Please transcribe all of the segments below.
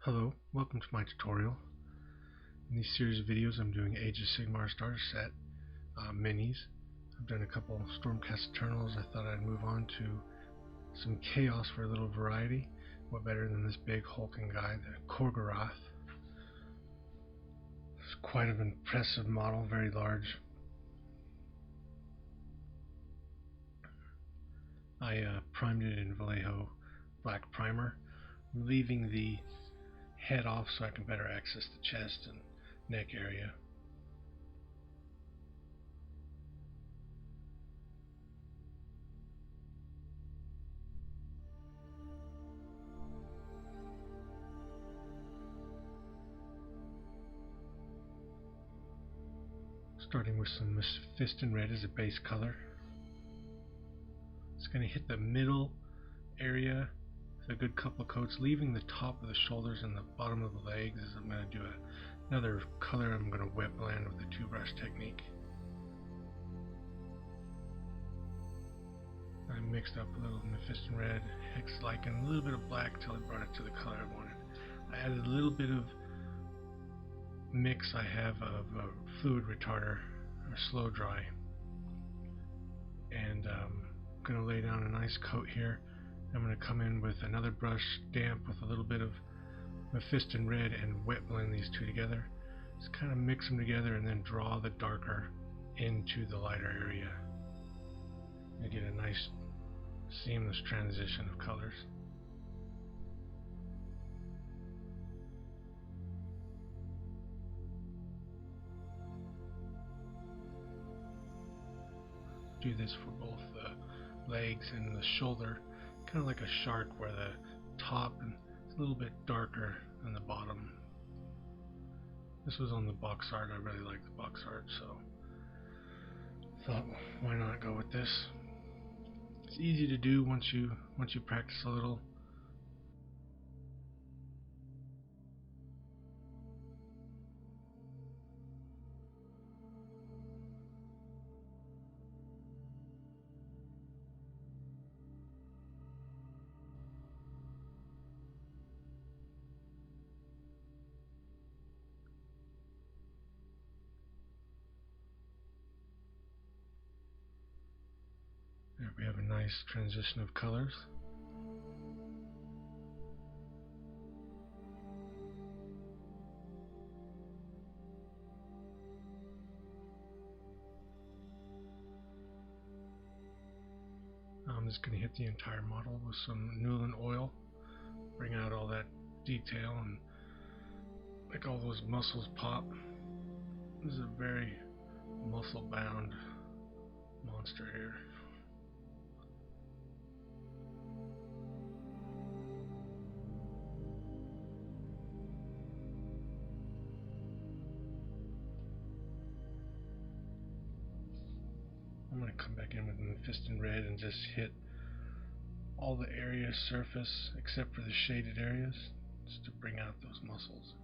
Hello, welcome to my tutorial. In these series of videos I'm doing Age of Sigmar Starter set minis. I've done a couple Stormcast Eternals. I thought I'd move on to some Chaos for a little variety. What better than this big hulking guy, the Khorgorath. It's quite an impressive model, very large. I primed it in Vallejo black primer, leaving the head off so I can better access the chest and neck area. Starting with some Nephiston Red as a base color. It's going to hit the middle area with a good couple of coats, leaving the top of the shoulders and the bottom of the legs. As I'm going to do another color, I'm going to wet blend with the 2-brush technique. I mixed up a little Nephiston Red, hex-like, and a little bit of black till I brought it to the color I wanted. I added a little bit of mix I have of fluid retarder or slow dry, and I'm going to lay down a nice coat here. I'm going to come in with another brush damp with a little bit of Nephiston Red and wet blend these two together. Just kind of mix them together and then draw the darker into the lighter area. You get a nice seamless transition of colors. Do this for both the legs and the shoulder, kind of like a shark where the top is a little bit darker than the bottom. This was on the box art. I really like the box art, so thought, why not go with this? It's easy to do once you practice a little. There we have a nice transition of colors. I'm just going to hit the entire model with some Newland oil, bring out all that detail and make all those muscles pop. This is a very muscle-bound monster here. I'm going to come back in with Nephiston Red and just hit all the area surface except for the shaded areas, just to bring out those muscles.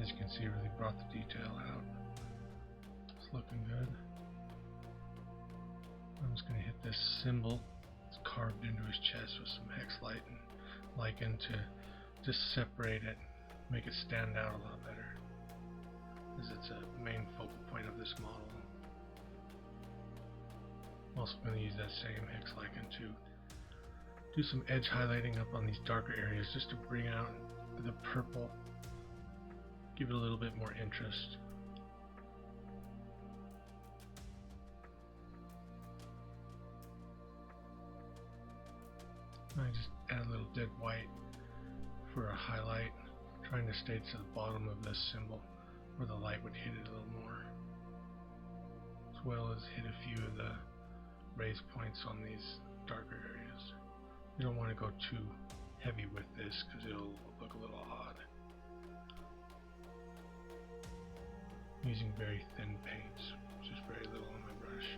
As you can see, really brought the detail out. It's looking good. I'm just going to hit this symbol. It's carved into his chest with some hex light and lichen to just separate it, make it stand out a lot better, as it's a main focal point of this model. I'm also going to use that same hex lichen to do some edge highlighting up on these darker areas, just to bring out the purple, give it a little bit more interest. I just add a little dead white for a highlight, trying to stay to the bottom of this symbol where the light would hit it a little more, as well as hit a few of the raise points on these darker areas. You don't want to go too heavy with this because it'll look a little odd. using very thin paints, just very little on my brush.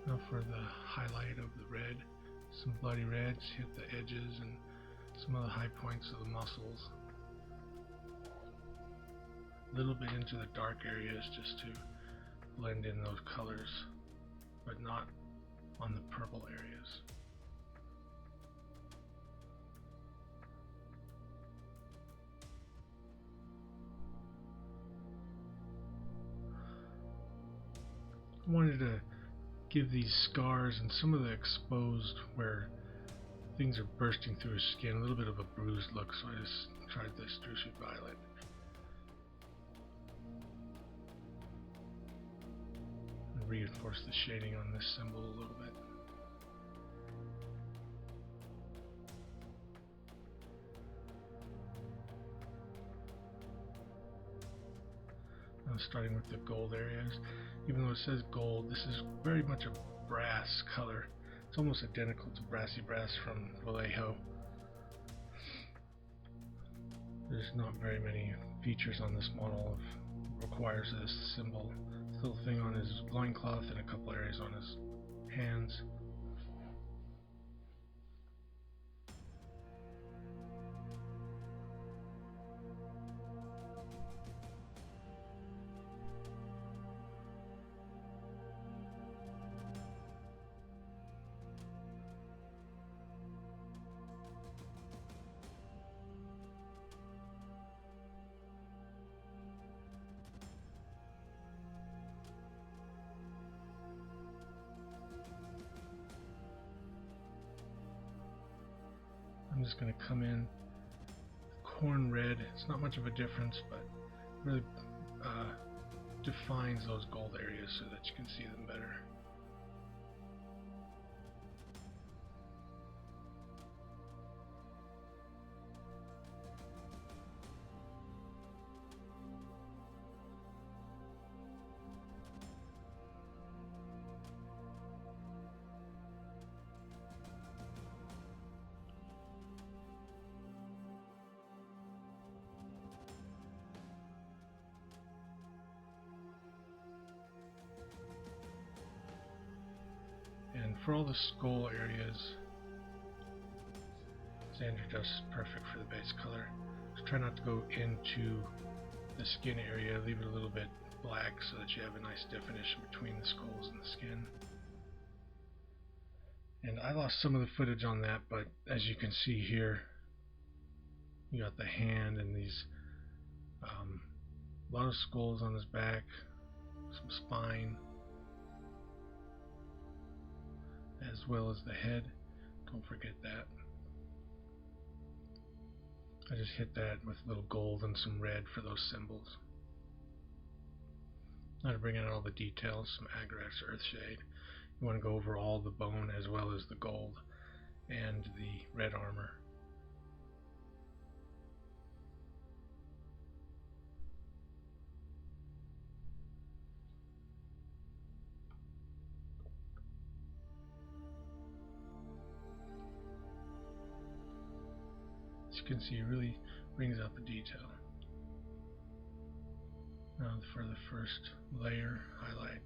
Now for the highlight of the red, some bloody reds hit the edges and some of the high points of the muscles. A little bit into the dark areas just to blend in those colors, but not on the purple areas. I wanted to give these scars and some of the exposed where things are bursting through his skin a little bit of a bruised look, so I just tried this Drusi Violet. And reinforce the shading on this symbol a little bit. Now starting with the gold areas. Even though it says gold, this is very much a brass color. It's almost identical to Brassy Brass from Vallejo. There's not very many features on this model that requires this symbol. This little thing on his loincloth and a couple areas on his hands. I'm just going to come in corn red. It's not much of a difference, but really defines those gold areas so that you can see them better. And for all the skull areas, Xander Dust is perfect for the base color. Just try not to go into the skin area, leave it a little bit black so that you have a nice definition between the skulls and the skin. And I lost some of the footage on that, but as you can see here, you got the hand and these a lot of skulls on his back, some spine, as well as the head. Don't forget that. I just hit that with a little gold and some red for those symbols. Now to bring in all the details, some Agrax Earthshade. You want to go over all the bone as well as the gold and the red armor. As you can see, it really brings out the detail. Now for the first layer highlight,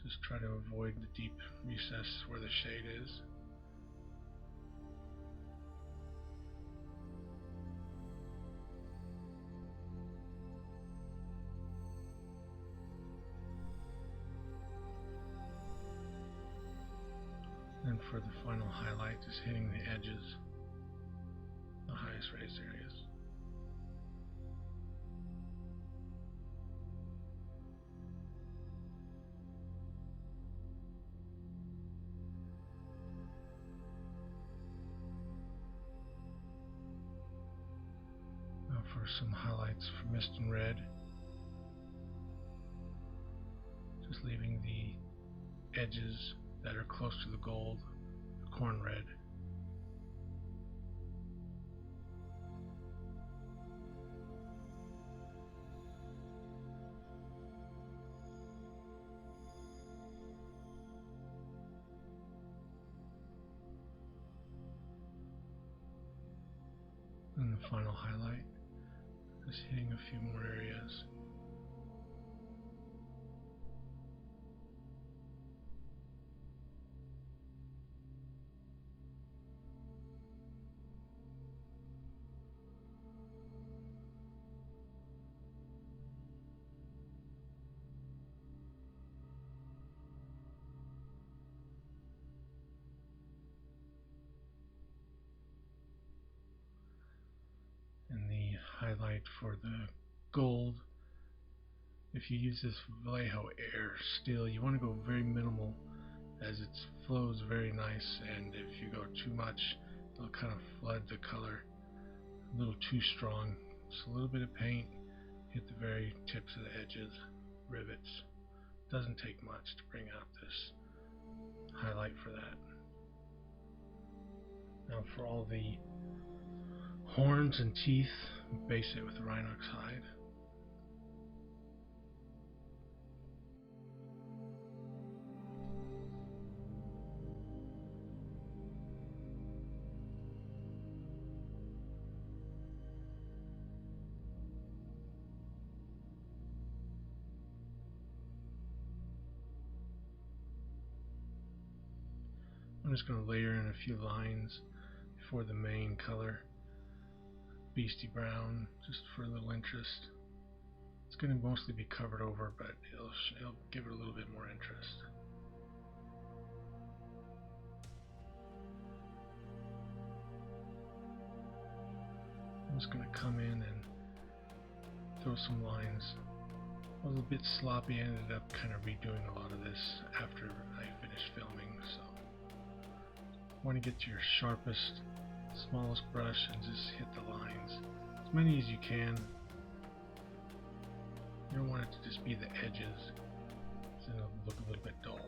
just try to avoid the deep recess where the shade is. And for the final highlight, just hitting the edges, the highest raised areas. Now for some highlights for Nephiston Red, just leaving the edges that are close to the gold, the corn red. And the final highlight, just hitting a few more areas. And the highlight for the gold, if you use this Vallejo air steel, you want to go very minimal, as it flows very nice, and if you go too much, it'll kind of flood the color a little too strong. Just a little bit of paint, hit the very tips of the edges, rivets. Doesn't take much to bring out this highlight for that. Now for all the horns and teeth, base it with Rhinox hide. I'm just going to layer in a few lines before the main color, beastie brown, just for a little interest. It's going to mostly be covered over, but it'll give it a little bit more interest. I'm just going to come in and throw some lines. I was a bit sloppy. I ended up kind of redoing a lot of this after I finished filming, so want to get to your sharpest, smallest brush and just hit the lines, as many as you can. You don't want it to just be the edges, so it'll look a little bit dull.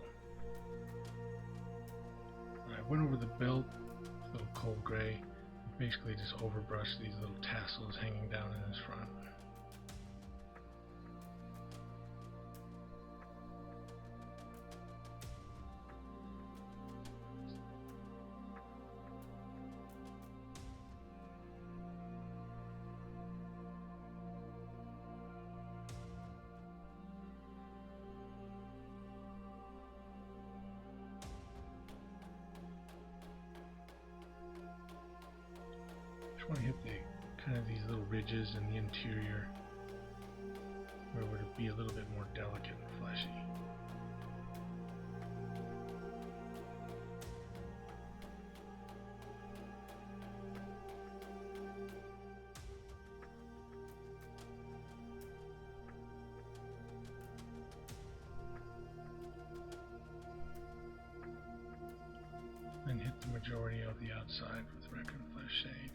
I went over the belt, a little cold gray, basically just overbrushed these little tassels hanging down in his front. I want to hit the kind of these little ridges in the interior where it would be a little bit more delicate and fleshy. And hit the majority of the outside with Khardic Flesh shade.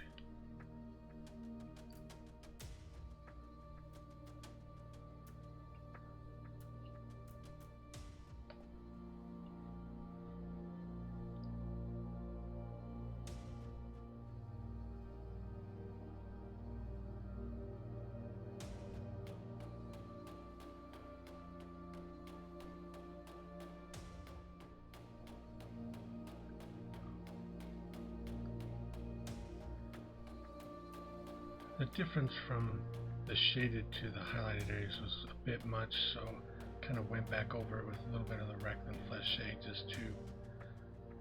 The difference from the shaded to the highlighted areas was a bit much, so kind of went back over it with a little bit of the Khardic Flesh shade just to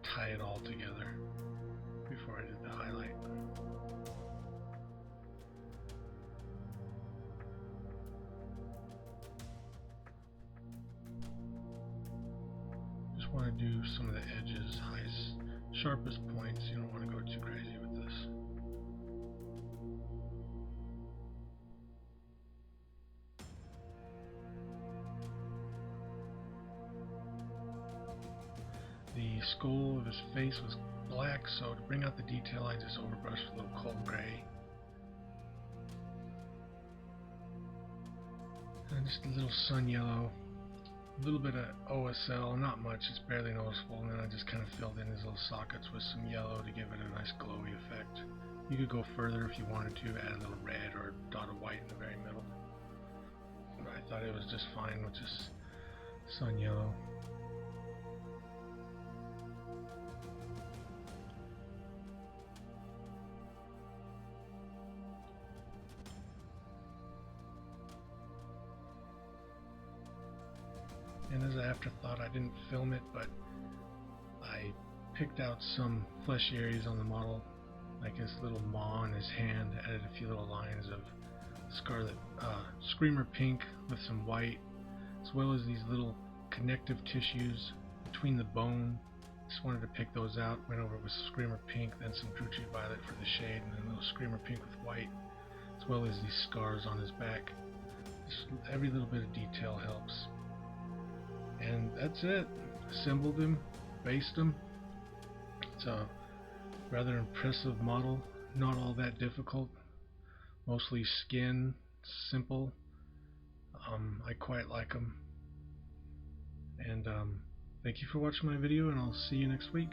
tie it all together before I did the highlight. Just want to do some of the edges, sharpest points. You don't want to go too crazy with this. The skull of his face was black, so to bring out the detail I just overbrushed with a little cold gray. And just a little sun yellow, a little bit of OSL, not much, it's barely noticeable, and then I just kind of filled in his little sockets with some yellow to give it a nice glowy effect. You could go further if you wanted to, add a little red or a dot of white in the very middle. But I thought it was just fine with just sun yellow. And as an afterthought, I didn't film it, but I picked out some fleshy areas on the model, like his little maw and his hand, added a few little lines of screamer pink with some white, as well as these little connective tissues between the bone. Just wanted to pick those out. Went over with screamer pink, then some Druchii violet for the shade, and then a little screamer pink with white, as well as these scars on his back. Just every little bit of detail helps. And that's it. Assembled him, based him. It's a rather impressive model, not all that difficult, mostly skin, simple. I quite like them. And thank you for watching my video, and I'll see you next week.